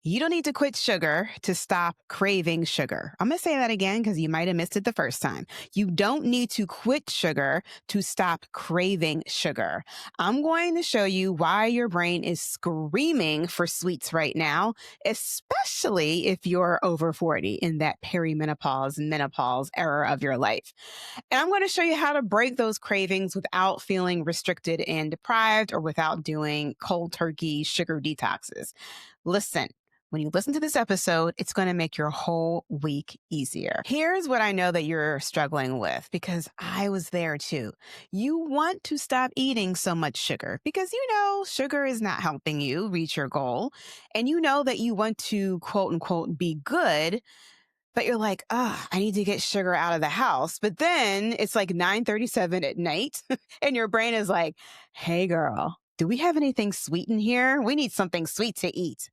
You don't need to quit sugar to stop craving sugar. I'm going to say that again because you might have missed it the first time. You don't need to quit sugar to stop craving sugar. I'm going to show you why your brain is screaming for sweets right now, especially if you're over 40 in that perimenopause and menopause era of your life. And I'm going to show you how to break those cravings without feeling restricted and deprived or without doing cold turkey sugar detoxes. Listen. When you listen to this episode, it's going to make your whole week easier. Here's what I know that you're struggling with because I was there too. You want to stop eating so much sugar because you know sugar is not helping you reach your goal. And you know that you want to quote unquote be good, but you're like, I need to get sugar out of the house. But then it's like 9:37 at night and your brain is like, hey girl, do we have anything sweet in here? We need something sweet to eat.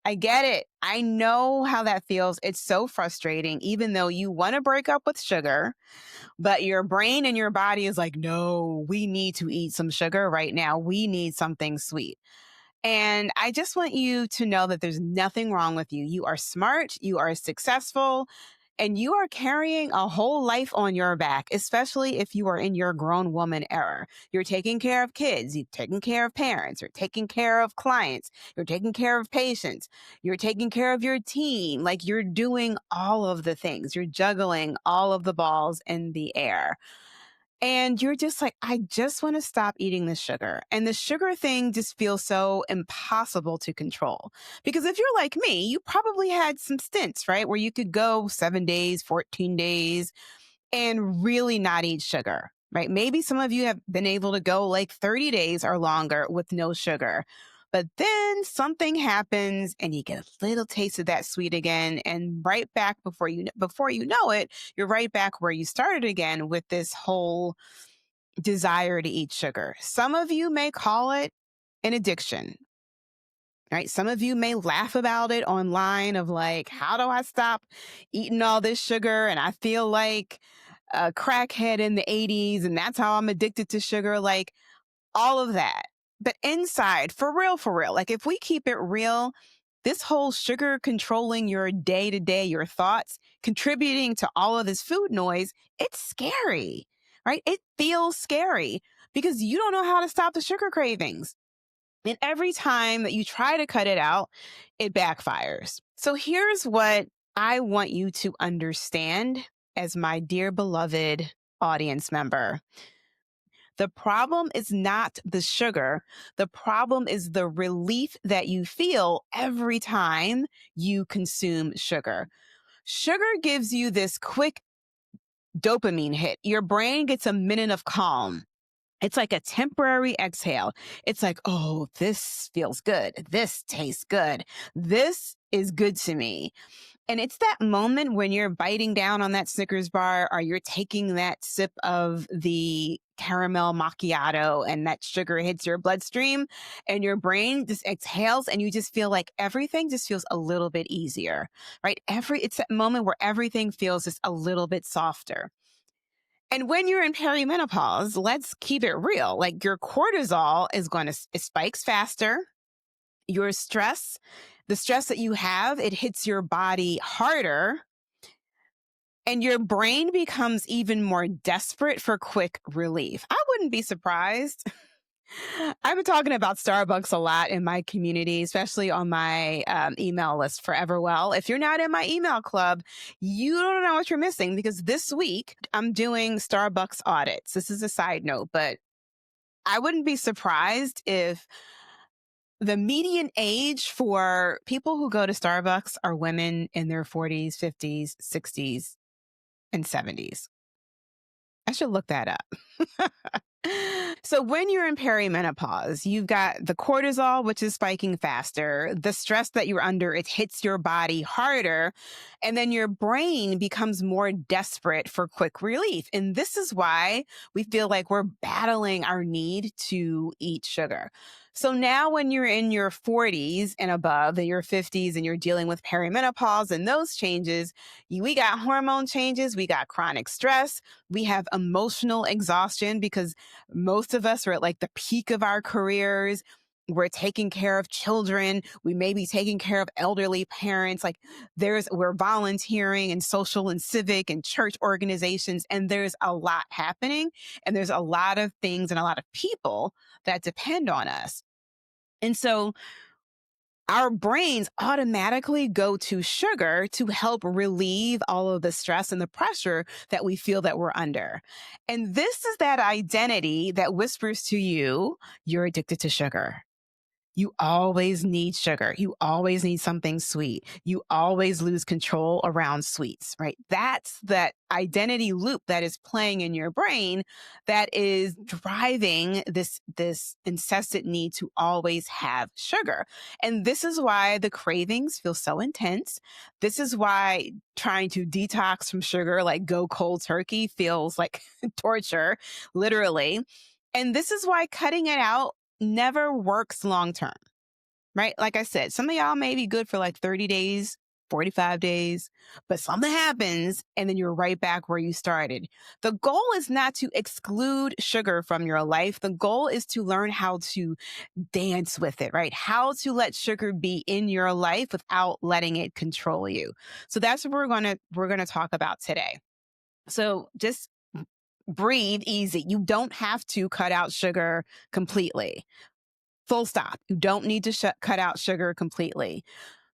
I get it. I know how that feels. It's so frustrating, even though you want to break up with sugar, but your brain and your body is like, no, we need to eat some sugar right now. We need something sweet. And I just want you to know that there's nothing wrong with you. You are smart, you are successful, and you are carrying a whole life on your back, especially if you are in your grown woman era. You're taking care of kids, you're taking care of parents, you're taking care of clients, you're taking care of patients, you're taking care of your team. Like you're doing all of the things, you're juggling all of the balls in the air. And you're just like, I just want to stop eating the sugar. And the sugar thing just feels so impossible to control. Because if you're like me, you probably had some stints, right? Where you could go 7 days, 14 days and really not eat sugar, right? Maybe some of you have been able to go like 30 days or longer with no sugar. But then something happens and you get a little taste of that sweet again. And right back before you know it, you're right back where you started again with this whole desire to eat sugar. Some of you may call it an addiction, right? Some of you may laugh about it online of like, how do I stop eating all this sugar? And I feel like a crackhead in the 80s and that's how I'm addicted to sugar. Like all of that. But inside, for real, like if we keep it real, this whole sugar controlling your day to day, your thoughts, contributing to all of this food noise, it's scary, right? It feels scary because you don't know how to stop the sugar cravings. And every time that you try to cut it out, it backfires. So here's what I want you to understand as my dear beloved audience member. The problem is not the sugar. The problem is the relief that you feel every time you consume sugar. Sugar gives you this quick dopamine hit. Your brain gets a minute of calm. It's like a temporary exhale. It's like, oh, this feels good. This tastes good. This is good to me. And it's that moment when you're biting down on that Snickers bar or you're taking that sip of the caramel macchiato and that sugar hits your bloodstream and your brain just exhales and you just feel like everything just feels a little bit easier, right? It's that moment where everything feels just a little bit softer. And when you're in perimenopause, let's keep it real. Like your cortisol it spikes faster. Your stress, the stress that you have, it hits your body harder and your brain becomes even more desperate for quick relief. I wouldn't be surprised. I've been talking about Starbucks a lot in my community, especially on my email list for Everwell. If you're not in my email club, you don't know what you're missing because this week I'm doing Starbucks audits. This is a side note, but I wouldn't be surprised if the median age for people who go to Starbucks are women in their 40s, 50s, 60s, and 70s. I should look that up. So when you're in perimenopause, you've got the cortisol, which is spiking faster. The stress that you're under, it hits your body harder. And then your brain becomes more desperate for quick relief. And this is why we feel like we're battling our need to eat sugar. So now when you're in your 40s and above, and your 50s, and you're dealing with perimenopause and those changes, we got hormone changes, we got chronic stress, we have emotional exhaustion because most of us are at like the peak of our careers. we're taking care of children. We may be taking care of elderly parents. Like we're volunteering in social and civic and church organizations, and there's a lot happening. And there's a lot of things and a lot of people that depend on us. And so our brains automatically go to sugar to help relieve all of the stress and the pressure that we feel that we're under. And this is that identity that whispers to you, you're addicted to sugar. You always need sugar. You always need something sweet. You always lose control around sweets, right? That's that identity loop that is playing in your brain that is driving this incessant need to always have sugar. And this is why the cravings feel so intense. This is why trying to detox from sugar, like go cold turkey, feels like torture, literally. And this is why cutting it out never works long term, right? Like I said, some of y'all may be good for like 30 days, 45 days, but something happens and then you're right back where you started. The goal is not to exclude sugar from your life. The goal is to learn how to dance with it, right? How to let sugar be in your life without letting it control you. So that's what we're going to talk about today. So just breathe easy. You don't have to cut out sugar completely. Full stop. You don't need to cut out sugar completely,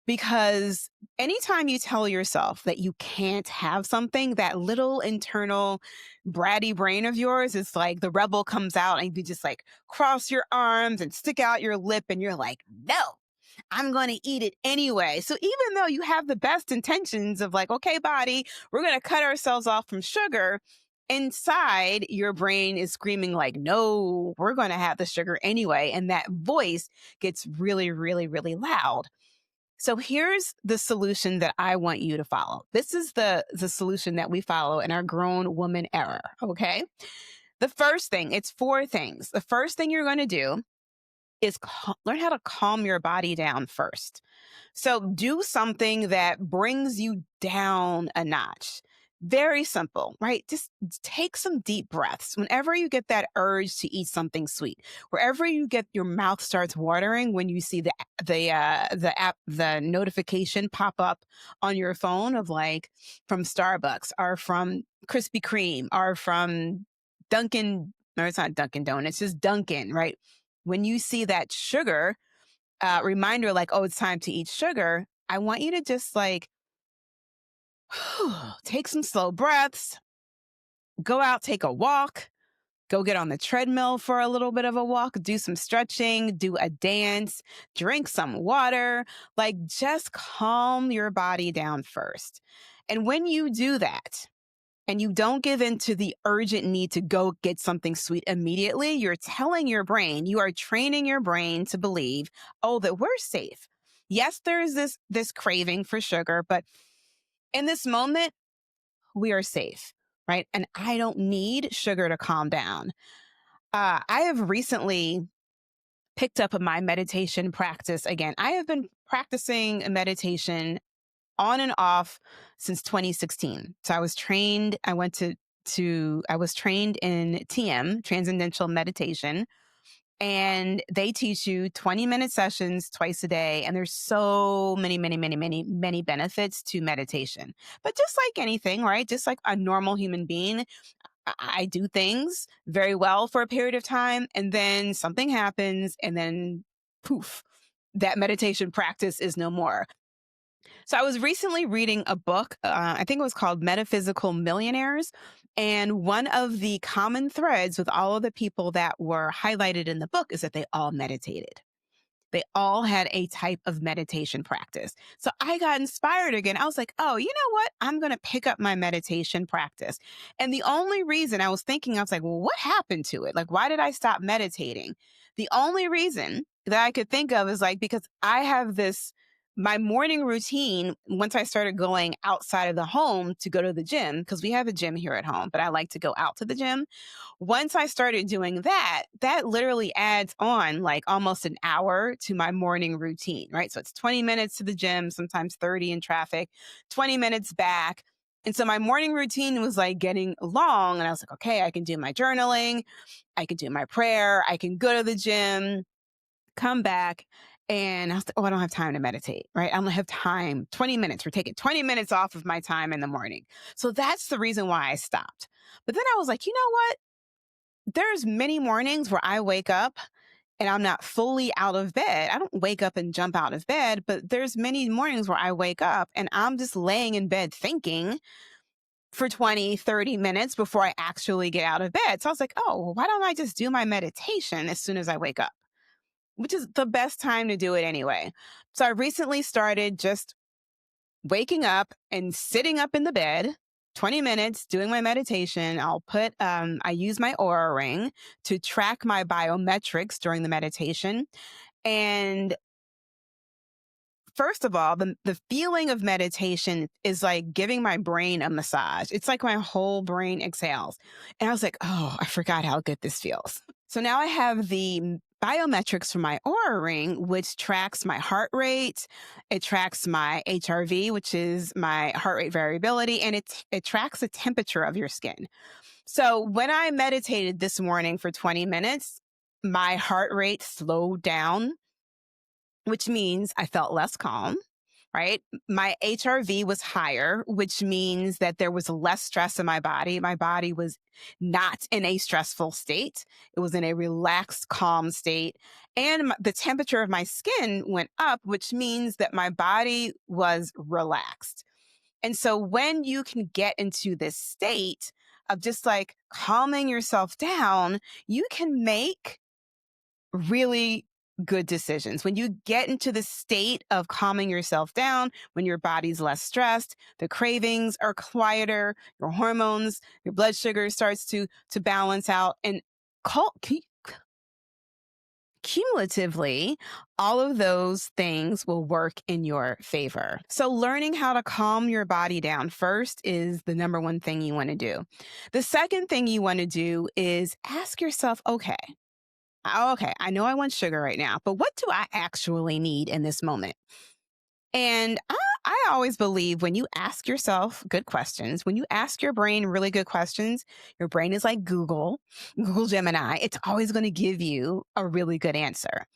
because anytime you tell yourself that you can't have something, that little internal bratty brain of yours is like the rebel comes out and you just like cross your arms and stick out your lip and you're like, no, I'm going to eat it anyway. So even though you have the best intentions of like, okay, body, we're going to cut ourselves off from sugar, inside your brain is screaming like, no, we're going to have the sugar anyway. And that voice gets really, really, really loud. So here's the solution that I want you to follow. This is the solution that we follow in our grown woman era. Okay. The first thing, it's four things. The first thing you're going to do is learn how to calm your body down first. So do something that brings you down a notch. Very simple, right? Just take some deep breaths. Whenever you get that urge to eat something sweet, wherever you get your mouth starts watering when you see the notification pop up on your phone of like from Starbucks or from Krispy Kreme or from Dunkin', no, it's not Dunkin' Donuts, just Dunkin', right? When you see that sugar reminder, like, oh, it's time to eat sugar, I want you to just like take some slow breaths, go out, take a walk, go get on the treadmill for a little bit of a walk, do some stretching, do a dance, drink some water, like just calm your body down first. And when you do that, and you don't give in to the urgent need to go get something sweet immediately, you're telling your brain, you are training your brain to believe, oh, that we're safe. Yes, there's this craving for sugar, but in this moment, we are safe, right? And I don't need sugar to calm down. I have recently picked up my meditation practice again. I have been practicing meditation on and off since 2016. So I was trained in TM, Transcendental Meditation, and they teach you 20-minute sessions twice a day. And there's so many, many, many, many, many benefits to meditation. But just like anything, right? Just like a normal human being, I do things very well for a period of time, and then something happens, and then poof, that meditation practice is no more. So I was recently reading a book, I think it was called Metaphysical Millionaires. And one of the common threads with all of the people that were highlighted in the book is that they all meditated. They all had a type of meditation practice. So I got inspired again. I was like, oh, you know what? I'm going to pick up my meditation practice. And the only reason I was thinking, I was like, well, what happened to it? Like, why did I stop meditating? The only reason that I could think of is like, because I have my morning routine, once I started going outside of the home to go to the gym, because we have a gym here at home, but I like to go out to the gym. Once I started doing that, that literally adds on like almost an hour to my morning routine, right? So it's 20 minutes to the gym, sometimes 30 in traffic, 20 minutes back. And so my morning routine was like getting long. And I was like, okay, I can do my journaling, I can do my prayer, I can go to the gym, come back, and I was like, oh, I don't have time to meditate, right? I don't have time. 20 minutes. We're taking 20 minutes off of my time in the morning. So that's the reason why I stopped. But then I was like, you know what? There's many mornings where I wake up and I'm not fully out of bed. I don't wake up and jump out of bed, but there's many mornings where I wake up and I'm just laying in bed thinking for 20, 30 minutes before I actually get out of bed. So I was like, oh, well, why don't I just do my meditation as soon as I wake up? Which is the best time to do it anyway. So I recently started just waking up and sitting up in the bed, 20 minutes doing my meditation. I use my Aura ring to track my biometrics during the meditation. And first of all, the feeling of meditation is like giving my brain a massage. It's like my whole brain exhales. And I was like, oh, I forgot how good this feels. So now I have the biometrics from my Aura ring, which tracks my heart rate. It tracks my HRV, which is my heart rate variability, and it tracks the temperature of your skin. So when I meditated this morning for 20 minutes, my heart rate slowed down, which means I felt less calm, right? My HRV was higher, which means that there was less stress in my body. My body was not in a stressful state. It was in a relaxed, calm state. And the temperature of my skin went up, which means that my body was relaxed. And so when you can get into this state of just like calming yourself down, you can make really good decisions. When you get into the state of calming yourself down, when your body's less stressed, the cravings are quieter, your hormones, your blood sugar starts to balance out, and cul- cu- cumulatively, all of those things will work in your favor. So learning how to calm your body down first is the number one thing you want to do. The second thing you want to do is ask yourself, okay, I know I want sugar right now, but what do I actually need in this moment? And I always believe when you ask yourself good questions, when you ask your brain really good questions, your brain is like Google Gemini. It's always going to give you a really good answer,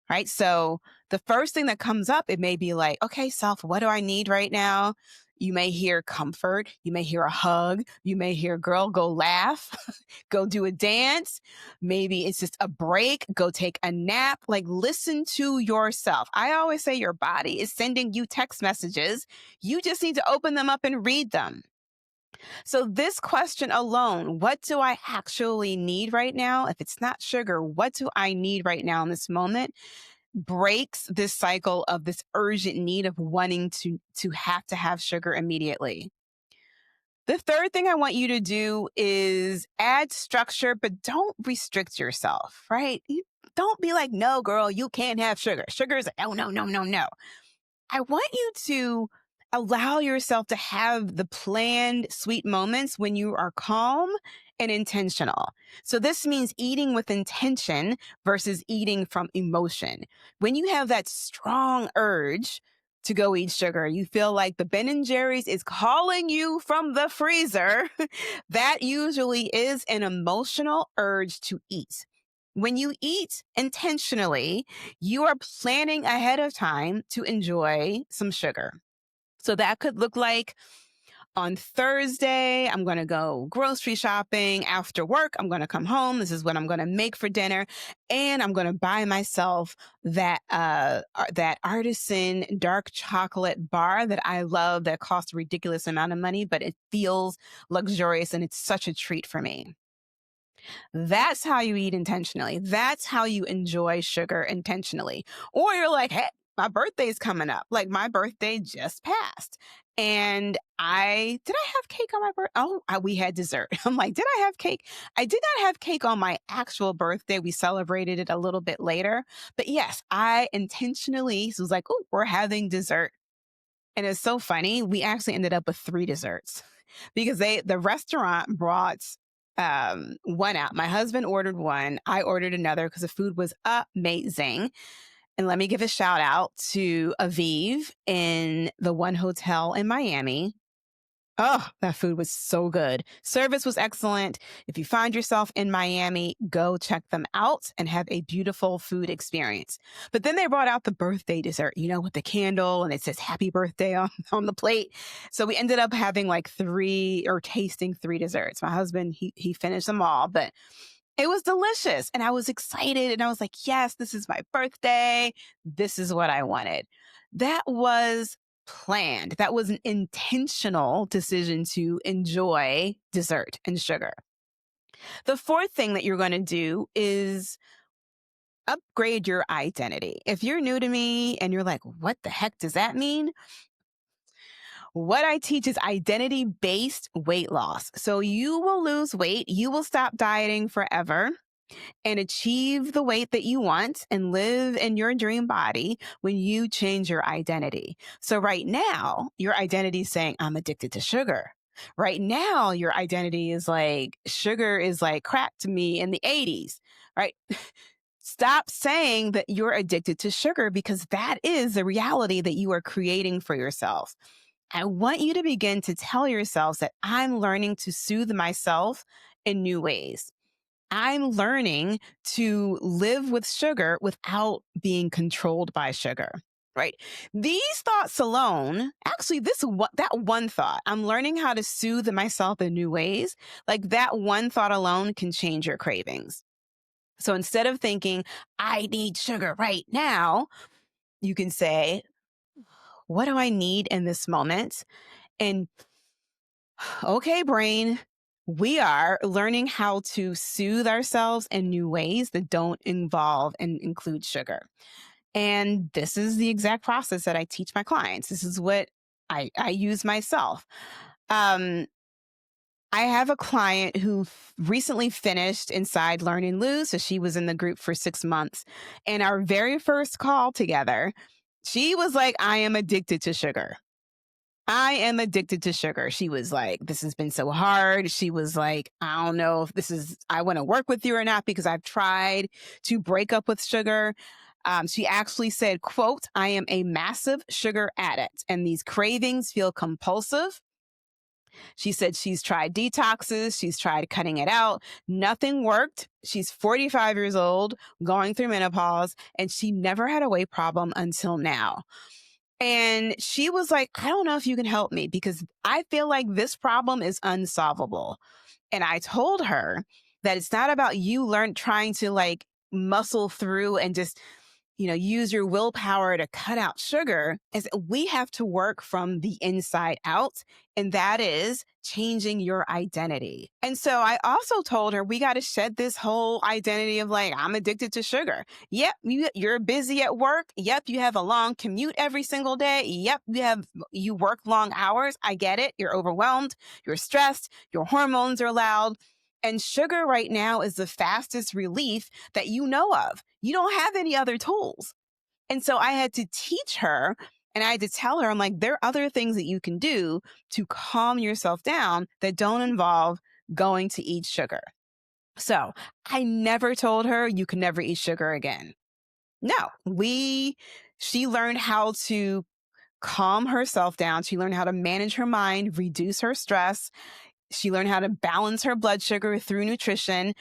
right? So the first thing that comes up, it may be like, okay, self, what do I need right now? You may hear comfort. You may hear a hug. You may hear, girl, go laugh, go do a dance. Maybe it's just a break, go take a nap. Like, listen to yourself. I always say your body is sending you text messages. You just need to open them up and read them. So, this question alone, what do I actually need right now? If it's not sugar, what do I need right now in this moment? Breaks this cycle of this urgent need of wanting to have sugar immediately. The third thing I want you to do is add structure, but don't restrict yourself, right? Don't be like, no, girl, you can't have sugar. Sugar is, oh, no, no, no, no. I want you to allow yourself to have the planned sweet moments when you are calm and intentional. So this means eating with intention versus eating from emotion. When you have that strong urge to go eat sugar, you feel like the Ben and Jerry's is calling you from the freezer. That usually is an emotional urge to eat. When you eat intentionally, you are planning ahead of time to enjoy some sugar. So that could look like on Thursday, I'm going to go grocery shopping. After work, I'm going to come home. This is what I'm going to make for dinner. And I'm going to buy myself that artisan dark chocolate bar that I love that costs a ridiculous amount of money, but it feels luxurious and it's such a treat for me. That's how you eat intentionally. That's how you enjoy sugar intentionally. Or you're like, hey, my birthday's coming up. Like my birthday just passed. And did I have cake on my birthday? Oh, we had dessert. I'm like, did I have cake? I did not have cake on my actual birthday. We celebrated it a little bit later. But yes, I intentionally was like, oh, we're having dessert. And it's so funny. We actually ended up with 3 desserts because the restaurant brought one out. My husband ordered one. I ordered another because the food was amazing. And let me give a shout out to Aviv in the One Hotel in Miami. Oh, that food was so good. Service was excellent. If you find yourself in Miami, go check them out and have a beautiful food experience. But then they brought out the birthday dessert, with the candle and it says happy birthday on, on the plate. So we ended up having like three or tasting three desserts. My husband, he finished them all, but it was delicious. And I was excited and I was like, yes, this is my birthday. This is what I wanted. That was planned. That was an intentional decision to enjoy dessert and sugar. The fourth thing that you're going to do is upgrade your identity. If you're new to me and you're like, what the heck does that mean? What I teach is identity based weight loss. So you will lose weight, you will stop dieting forever and achieve the weight that you want and live in your dream body when you change your identity. So right now, your identity is saying, I'm addicted to sugar. Right now, your identity is like, sugar is like crack to me in the 80s, right? Stop saying that you're addicted to sugar because that is the reality that you are creating for yourself. I want you to begin to tell yourselves that I'm learning to soothe myself in new ways. I'm learning to live with sugar without being controlled by sugar. Right. These thoughts alone, actually, that one thought, I'm learning how to soothe myself in new ways. Like that one thought alone can change your cravings. So instead of thinking, I need sugar right now, you can say, what do I need in this moment? And okay, brain, we are learning how to soothe ourselves in new ways that don't involve and include sugar. And this is the exact process that I teach my clients. This is what I use myself. Um, I have a client who recently finished Inside Learn and Lose. So she was in the group for 6 months. And our very first call together, she was like, I am addicted to sugar. I am addicted to sugar. She was like, this has been so hard. She was like, I don't know if I want to work with you or not because I've tried to break up with sugar. She actually said, quote, I am a massive sugar addict and these cravings feel compulsive. She said she's tried detoxes. She's tried cutting it out. Nothing worked. She's 45 years old, going through menopause, and she never had a weight problem until now. And she was like, I don't know if you can help me because I feel like this problem is unsolvable. And I told her that it's not about you trying to like muscle through and just, use your willpower to cut out sugar. Is we have to work from the inside out. And that is changing your identity. And so I also told her we got to shed this whole identity of like, I'm addicted to sugar. Yep, you're busy at work. Yep, you have a long commute every single day. Yep, you work long hours. I get it. You're overwhelmed. You're stressed. Your hormones are loud. And sugar right now is the fastest relief that you know of. You don't have any other tools. And so I had to teach her and I had to tell her, I'm like, there are other things that you can do to calm yourself down that don't involve going to eat sugar. So I never told her you can never eat sugar again. No, she learned how to calm herself down. She learned how to manage her mind, reduce her stress. She learned how to balance her blood sugar through nutrition.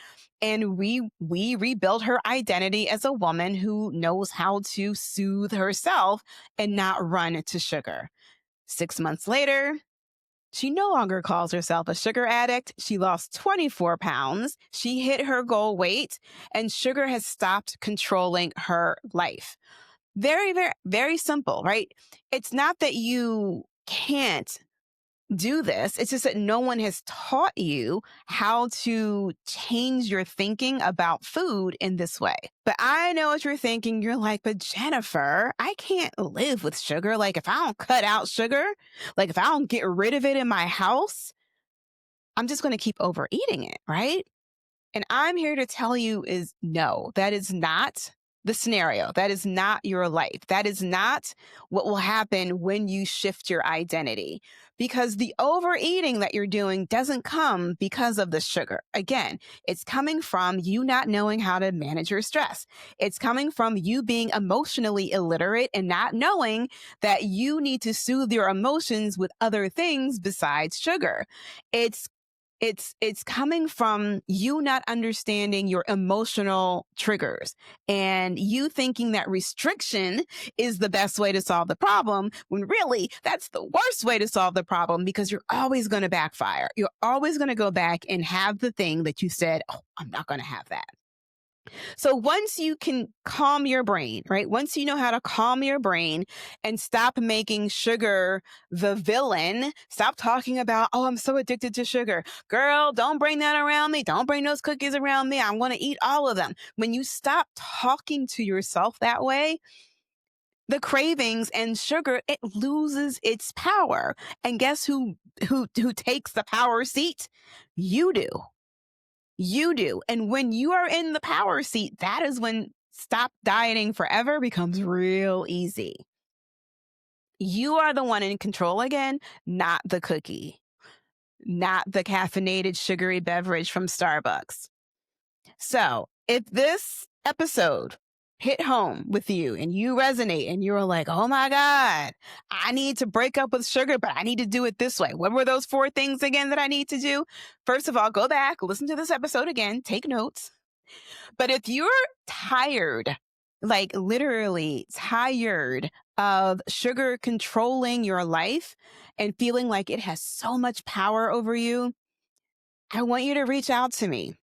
And we rebuilt her identity as a woman who knows how to soothe herself and not run to sugar. 6 months later, she no longer calls herself a sugar addict. She lost 24 pounds. She hit her goal weight, and sugar has stopped controlling her life. Very, very, very simple, right? It's not that you can't do this. It's just that no one has taught you how to change your thinking about food in this way. But I know what you're thinking. You're like, but Jennifer, I can't live with sugar. Like if I don't cut out sugar, like if I don't get rid of it in my house, I'm just going to keep overeating it, right? And I'm here to tell you is no, that is not the scenario. That is not your life. That is not what will happen when you shift your identity, because the overeating that you're doing doesn't come because of the sugar. Again, it's coming from you not knowing how to manage your stress. It's coming from you being emotionally illiterate and not knowing that you need to soothe your emotions with other things besides sugar. It's it's coming from you not understanding your emotional triggers and you thinking that restriction is the best way to solve the problem, when really that's the worst way to solve the problem, because you're always going to backfire. You're always going to go back and have the thing that you said, oh, I'm not going to have that. So once you can calm your brain, right? Once you know how to calm your brain and stop making sugar the villain, stop talking about, oh, I'm so addicted to sugar. Girl, don't bring that around me. Don't bring those cookies around me. I want to eat all of them. When you stop talking to yourself that way, the cravings and sugar, it loses its power. And guess who takes the power seat? You do. You do. And when you are in the power seat, that is when stop dieting forever becomes real easy. You are the one in control again, not the cookie, not the caffeinated sugary beverage from Starbucks. So if this episode hit home with you and you resonate and you're like, oh my God, I need to break up with sugar, but I need to do it this way. What were those 4 things again that I need to do? First of all, go back, listen to this episode again, take notes. But if you're tired, like literally tired of sugar controlling your life and feeling like it has so much power over you, I want you to reach out to me.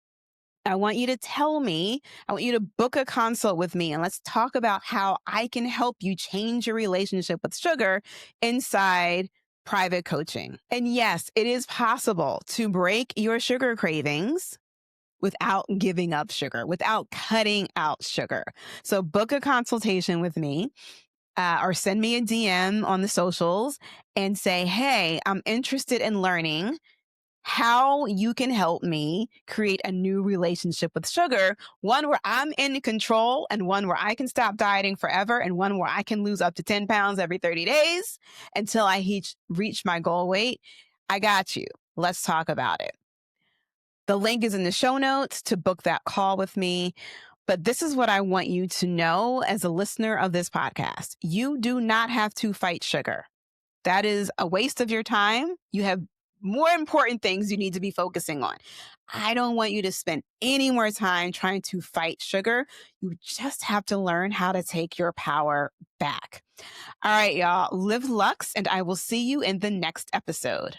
I want you to tell me, I want you to book a consult with me and let's talk about how I can help you change your relationship with sugar inside private coaching. And yes, it is possible to break your sugar cravings without giving up sugar, without cutting out sugar. So book a consultation with me. Or send me a DM on the socials and say, hey, I'm interested in learning how you can help me create a new relationship with sugar, one where I'm in control and one where I can stop dieting forever and one where I can lose up to 10 pounds every 30 days until I reach my goal weight. I got you. Let's talk about it. The link is in the show notes to book that call with me. But this is what I want you to know as a listener of this podcast. You do not have to fight sugar. That is a waste of your time. You have more important things you need to be focusing on. I don't want you to spend any more time trying to fight sugar. You just have to learn how to take your power back. All right, y'all, live Lux, and I will see you in the next episode.